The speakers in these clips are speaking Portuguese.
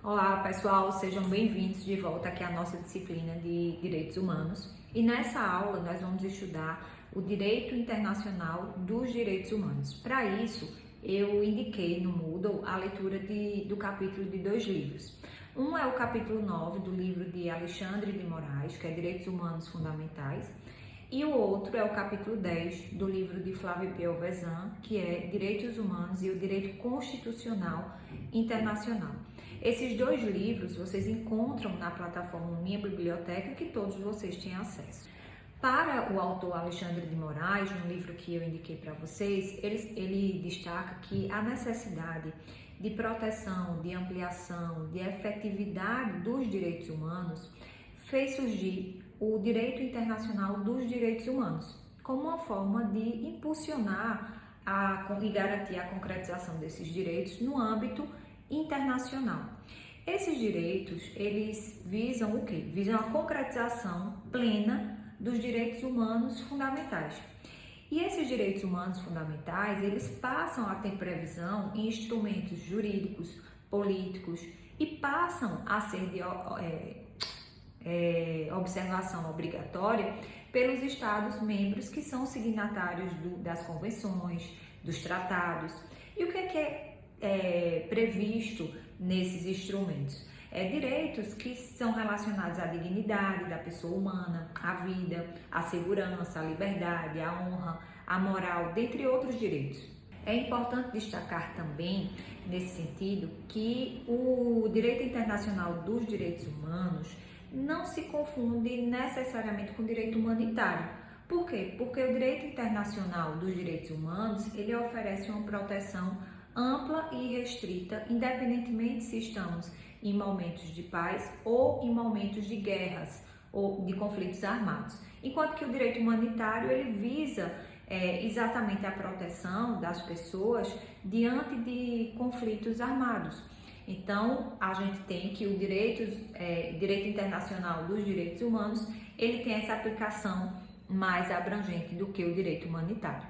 Olá pessoal, sejam bem-vindos de volta aqui à nossa disciplina de Direitos Humanos. E nessa aula nós vamos estudar o Direito Internacional dos Direitos Humanos. Para isso, eu indiquei no Moodle a leitura do capítulo de 2 livros. Um é o capítulo 9 do livro de Alexandre de Moraes, que é Direitos Humanos Fundamentais, e o outro é o capítulo 10 do livro de Flávio Piovesan, que é Direitos Humanos e o Direito Constitucional Internacional. Esses 2 livros vocês encontram na plataforma Minha Biblioteca, que todos vocês têm acesso. Para o autor Alexandre de Moraes, no livro que eu indiquei para vocês, ele destaca que a necessidade de proteção, de ampliação, de efetividade dos direitos humanos fez surgir o Direito Internacional dos Direitos Humanos como uma forma de impulsionar e garantir a concretização desses direitos no âmbito internacional. Esses direitos, eles visam o quê? Visam a concretização plena dos direitos humanos fundamentais. E esses direitos humanos fundamentais, eles passam a ter previsão em instrumentos jurídicos, políticos e passam a ser de observação obrigatória pelos Estados membros que são signatários das convenções, dos tratados. E o que é previsto nesses instrumentos? Direitos que são relacionados à dignidade da pessoa humana, à vida, à segurança, à liberdade, à honra, à moral, dentre outros direitos. É importante destacar também, nesse sentido, que o direito internacional dos direitos humanos não se confunde necessariamente com o direito humanitário. Por quê? Porque o direito internacional dos direitos humanos, ele oferece uma proteção ampla e restrita, independentemente se estamos em momentos de paz ou em momentos de guerras ou de conflitos armados. Enquanto que o direito humanitário, ele visa exatamente a proteção das pessoas diante de conflitos armados. Então, a gente tem que o direito internacional dos direitos humanos, ele tem essa aplicação mais abrangente do que o direito humanitário.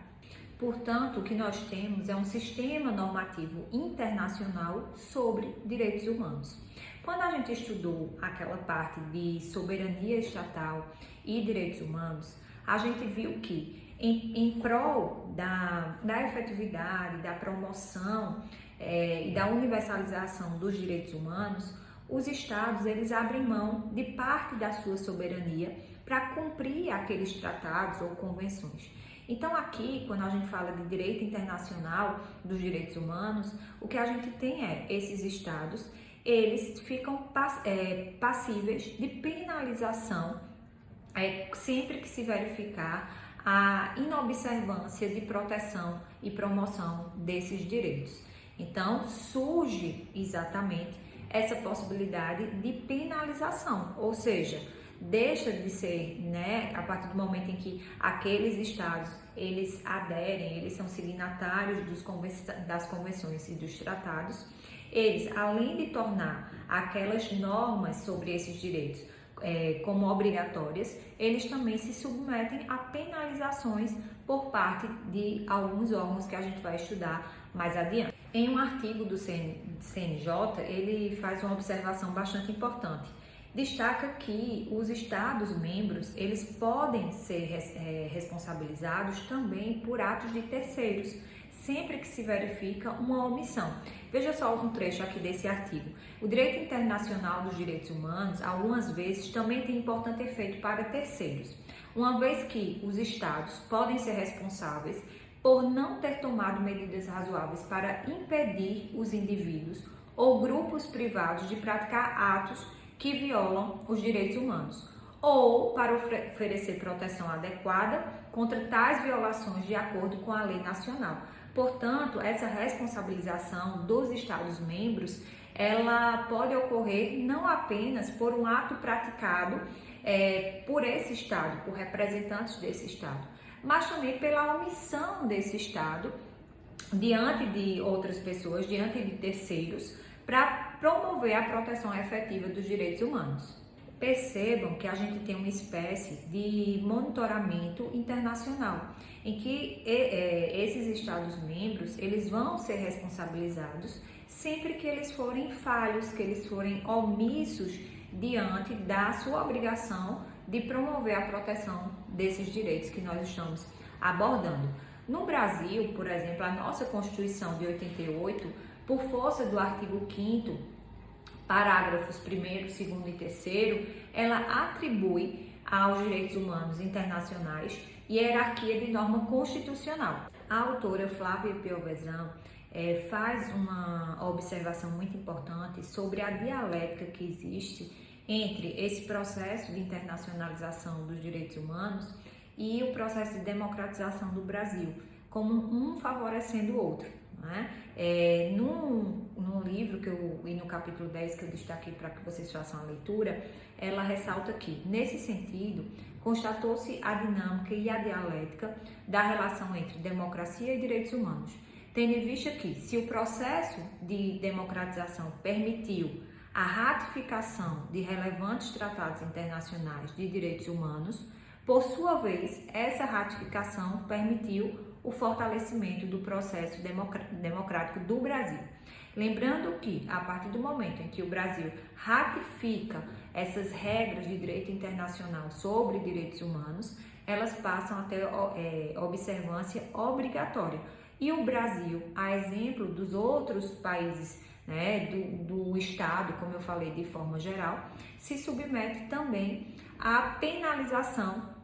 Portanto, o que nós temos é um sistema normativo internacional sobre direitos humanos. Quando a gente estudou aquela parte de soberania estatal e direitos humanos, a gente viu que em prol da efetividade, da promoção e da universalização dos direitos humanos, os estados eles abrem mão de parte da sua soberania para cumprir aqueles tratados ou convenções. Então aqui, quando a gente fala de direito internacional dos direitos humanos, o que a gente tem esses estados, eles ficam passíveis de penalização sempre que se verificar a inobservância de proteção e promoção desses direitos. Então surge exatamente essa possibilidade de penalização, ou seja, deixa de ser, a partir do momento em que aqueles estados, eles aderem, eles são signatários das convenções e dos tratados, eles, além de tornar aquelas normas sobre esses direitos como obrigatórias, eles também se submetem a penalizações por parte de alguns órgãos que a gente vai estudar mais adiante. Em um artigo do CNJ, ele faz uma observação bastante importante. Destaca que os Estados-membros, eles podem ser responsabilizados também por atos de terceiros, sempre que se verifica uma omissão. Veja só um trecho aqui desse artigo. O direito internacional dos direitos humanos, algumas vezes, também tem importante efeito para terceiros, uma vez que os Estados podem ser responsáveis por não ter tomado medidas razoáveis para impedir os indivíduos ou grupos privados de praticar atos que violam os direitos humanos, ou para oferecer proteção adequada contra tais violações de acordo com a lei nacional. Portanto, essa responsabilização dos Estados-membros, ela pode ocorrer não apenas por um ato praticado por esse Estado, por representantes desse Estado, mas também pela omissão desse Estado diante de outras pessoas, diante de terceiros, para promover a proteção efetiva dos direitos humanos. percebam que a gente tem uma espécie de monitoramento internacional, em que esses Estados-membros eles vão ser responsabilizados sempre que eles forem falhos, que eles forem omissos diante da sua obrigação de promover a proteção desses direitos que nós estamos abordando. No Brasil, por exemplo, a nossa Constituição de 88, por força do artigo 5º, parágrafos 1º, 2º e 3º, ela atribui aos direitos humanos internacionais hierarquia de norma constitucional. A autora Flávia Piovesan faz uma observação muito importante sobre a dialética que existe entre esse processo de internacionalização dos direitos humanos e o processo de democratização do Brasil, como um favorecendo o outro. Né? No livro e no capítulo 10 que eu destaquei para que vocês façam a leitura, ela ressalta que, nesse sentido, constatou-se a dinâmica e a dialética da relação entre democracia e direitos humanos, tendo em vista que, se o processo de democratização permitiu a ratificação de relevantes tratados internacionais de direitos humanos, por sua vez, essa ratificação permitiu o fortalecimento do processo democrático do Brasil. Lembrando que, a partir do momento em que o Brasil ratifica essas regras de direito internacional sobre direitos humanos, elas passam a ter observância obrigatória. E o Brasil, a exemplo dos outros países, né, do Estado, como eu falei de forma geral, se submete também à penalização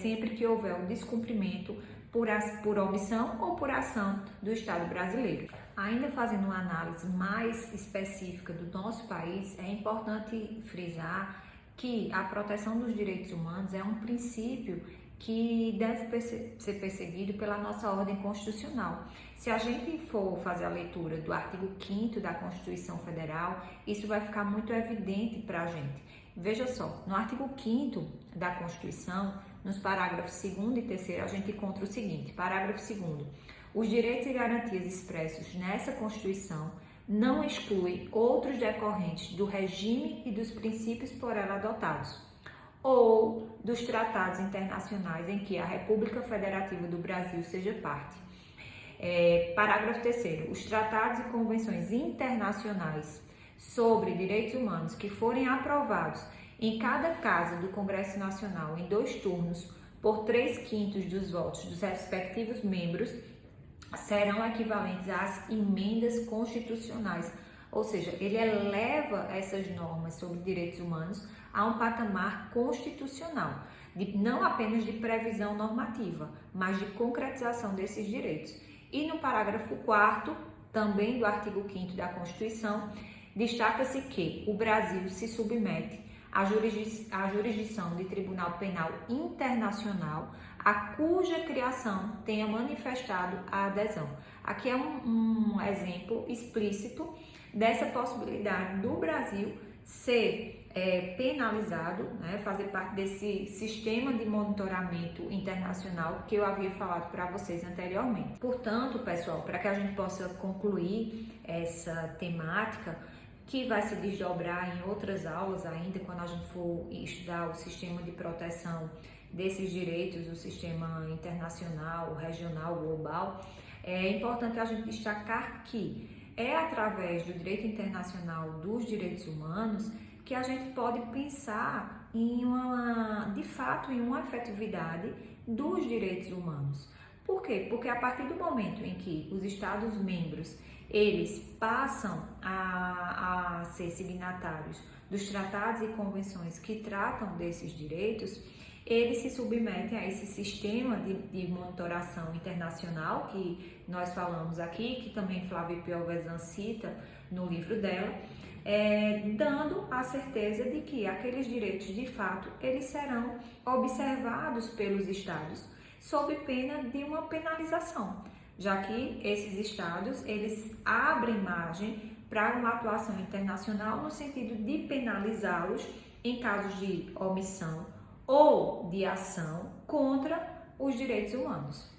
sempre que houver um descumprimento por omissão ou por ação do Estado brasileiro. Ainda fazendo uma análise mais específica do nosso país, é importante frisar que a proteção dos direitos humanos é um princípio que deve ser perseguido pela nossa ordem constitucional. Se a gente for fazer a leitura do artigo 5º da Constituição Federal, isso vai ficar muito evidente para a gente. Veja só, no artigo 5º da Constituição, nos parágrafos 2º e 3º, a gente encontra o seguinte: parágrafo 2º, os direitos e garantias expressos nessa Constituição não excluem outros decorrentes do regime e dos princípios por ela adotados, ou dos tratados internacionais em que a República Federativa do Brasil seja parte. Parágrafo 3º, os tratados e convenções internacionais sobre direitos humanos que forem aprovados em cada casa do Congresso Nacional em 2 turnos por 3/5 dos votos dos respectivos membros serão equivalentes às emendas constitucionais, ou seja, ele eleva essas normas sobre direitos humanos a um patamar constitucional, não apenas de previsão normativa, mas de concretização desses direitos. E no parágrafo 4º, também do artigo 5º da Constituição, destaca-se que o Brasil se submete à jurisdição de Tribunal Penal Internacional, a cuja criação tenha manifestado a adesão. Aqui é um exemplo explícito dessa possibilidade do Brasil ser penalizado, né, fazer parte desse sistema de monitoramento internacional que eu havia falado para vocês anteriormente. Portanto, pessoal, para que a gente possa concluir essa temática, que vai se desdobrar em outras aulas ainda, quando a gente for estudar o sistema de proteção desses direitos, o sistema internacional, regional, global, é importante a gente destacar que é através do direito internacional dos direitos humanos que a gente pode pensar de fato, em uma efetividade dos direitos humanos. Por quê? Porque a partir do momento em que os Estados-membros eles passam a ser signatários dos tratados e convenções que tratam desses direitos, eles se submetem a esse sistema de monitoração internacional que nós falamos aqui, que também Flávia Piovesan cita no livro dela, dando a certeza de que aqueles direitos, de fato, eles serão observados pelos estados, sob pena de uma penalização, já que esses estados, eles abrem margem para uma atuação internacional no sentido de penalizá-los em casos de omissão ou de ação contra os direitos humanos.